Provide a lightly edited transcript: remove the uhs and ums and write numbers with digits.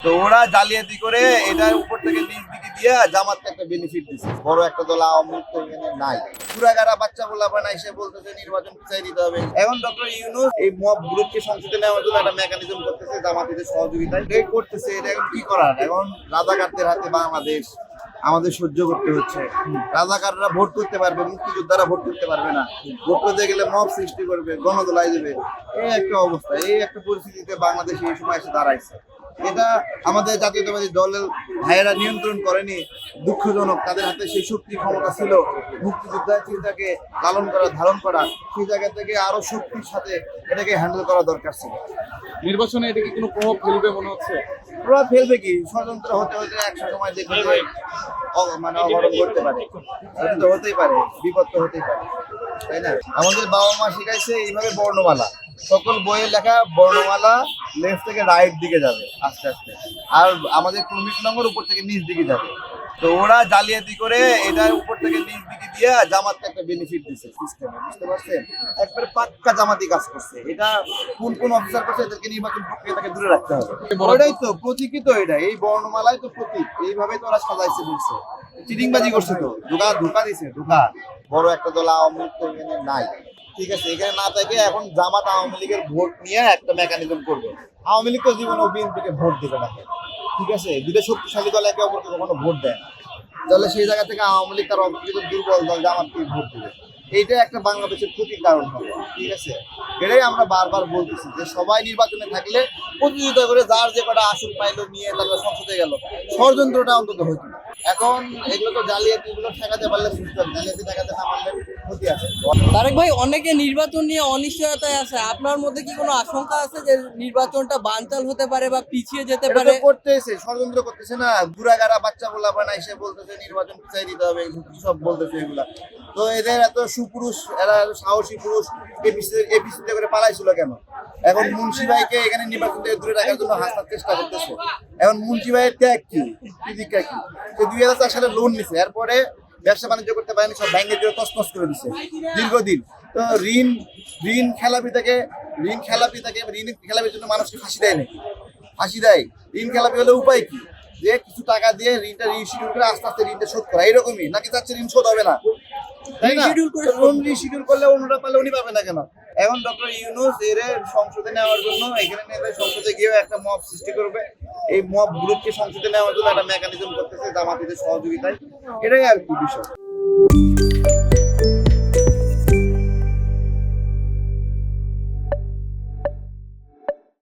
তো ওরা জালিয়াতি করে এটার উপর থেকে নিচ দিকে দিয়ে জামাতকে একটা বেনিফিট দিচ্ছে। বড় একটা দল আওয়ামী লীগ তো এখানে নাই, পুরাগারা বাচ্চা বলা না এসে বলতেছে নির্বাচন চাই দিতে হবে। এখন ডক্টর ইউনূস এই মব গ্রুপকে সংসদে নেওয়ার জন্য একটা মেকানিজম করতেছে জামাতিদের সহযোগিতায় করতেছে। এটা এখন কি করার, এখন রাজাকারদের হাতে বাংলাদেশ আমাদের সহ্য করতে হচ্ছে। রাজাকাররা ভোট করতে পারবে, মুক্তিযোদ্ধারা ভোট করতে পারবে না। ভোট করতে গেলে মব সৃষ্টি করবে, গণদোলাই দেবে। এই একটা অবস্থা, এই একটা পরিস্থিতিতে বাংলাদেশ এই সময় এসে দাঁড়াইছে। এটা আমাদের জাতীয়তাবাদী দলের ভাইয়েরা নিয়ন্ত্রণ করেনি, দুঃখজনক। তাদের হাতে সেই শক্তি ক্ষমতা ছিল মুক্তিযোদ্ধার চিন্তাকে লালন করা, ধারণ করা। সেই জায়গা থেকে আরো শক্তির সাথে এটাকে হ্যান্ডেল করা দরকার ছিল। নির্বাচনে এটা কি কোনো প্রভাব ফেলবে মনে হচ্ছে? প্রভাব ফেলবে কি, ষড়যন্ত্র হতে হতে একটা সময় দেখবে যে মানে অঘটন করতে পারে, তো হতেই পারে, বিপদ তো হতেই পারে, তাই না? আমাদের বাবা মা শিখাইছে এইভাবে বর্ণমালা, সকল বইয়ে লেখা বর্ণমালা লেফট থেকে রাইট দিকে যাবে আস্তে আস্তে, আর আমাদের ক্রমিক নম্বর উপর থেকে নিচ দিকে যাবে। তো ওরা জালিয়াতি করে এটার উপর থেকে নিচ দিকে দিয়ে জামাতকে একটা বেনিফিট দিচ্ছে সিস্টেমে, বুঝতে পারছেন? একবারে পাক্কা জামাতি কাজ করছে। এটা কোন কোন অফিসার করছে, এদেরকে নির্বাচন প্রক্রিয়া থেকে দূরে রাখতে হবে। ওইটাই তো প্রতীকই তো, এটা এই বর্ণমালায় তো প্রতীক, এইভাবে তো ওরা সাজাইছে বলছে। চিটিংবাজি করছে তো, ধোকা দিছে, ধোকা। বড় একটা দল আওয়ামী লীগ তো এখানে নাই, ঠিক আছে? এখানে না থাকে এখন জামাত আওয়ামী লীগের ভোট নিয়ে একটা মেকানিজম করবে। আওয়ামী লীগ তো জীবনে বিএনপিকে ভোট দেবে না, ঠিক আছে? দুটো শক্তিশালী দল একে অপরকে কখনো ভোট দেয় না। তাহলে সেই জায়গা থেকে আওয়ামী লীগ তার অপকৃত দুর্বল দল জামাতকে ভোট দেবে। এইটা একটা বাংলাদেশের ক্ষতির কারণ হবে, ঠিক আছে? এটাই আমরা বারবার বলতেছি যে সবাই নির্বাচনে থাকলে প্রতিযোগিতা করে যার যে কটা আসন পাইলো নিয়ে তারপর সংসদে গেল, ষড়যন্ত্রটা অন্তত হইতো না। এখন এগুলো তো জালিয়াতি, গুলো ঠেকাতে পারলে সিস্টেম, জালিয়াতি ঠেকাতে না পারলে ক্ষতি আছে। তারেক ভাই, অনেকে নির্বাচন নিয়ে অনিশ্চয়তায় আছে। আপনার মধ্যে কি কোনো আশঙ্কা আছে যে নির্বাচনটা বানচাল হতে পারে বা পিছিয়ে যেতে পারে? করতেছে, ষড়যন্ত্র করতেছে না, গুড়াগাড়া বাচ্চা বলা না এসে বলতেছে নির্বাচন চাই দিতে হবে, সব বলতেছে এগুলা। তো এদের এত সুপুরুষ, এরা সাহসী পুরুষ এপিসিতে করে পালাইছিল কেন? এখন মুন্সি ভাইকে এখানে নির্বাচন থেকে দূরে রাখার জন্য হাসতার চেষ্টা করতেছে। এখন মুন্সি ভাইয়ের ত্যাগ কি, দীক্ষা কি? সে 2004 সালে লোন নিছে, এরপরে ব্যবসা বাণিজ্য করতে পারেনি, সব ব্যাংকে দিয়ে তছনছ করে দিচ্ছে দীর্ঘদিন। তো ঋণ খেলাপি থাকে, ঋণ খেলাপির জন্য মানুষকে ফাঁসি দেয় নাকি? ফাঁসি দেয়। ঋণ খেলাপি হলে উপায় কি? যে কিছু টাকা দিয়ে ঋণটা রিশিডিউল করে আস্তে আস্তে ঋণটা শোধ করা, এরকমই নাকি? চাচ্ছে ঋণ শোধ হবে না, তাই না? লোন রিশিডিউল করলে অন্যরা পালে উনি পাবে না কেন? এখন ডক্টর ইউনূস এর সংসদে নেওয়ার জন্য এখানে নেবে, সংসদে গিয়েও একটা মব সৃষ্টি করবে। এই মব গ্রুপকে সংসদে নেওয়ার জন্য একটা মেকানিজম করতেছে জামাতিদের সহযোগিতায়। এটাই আর কি বিষয়।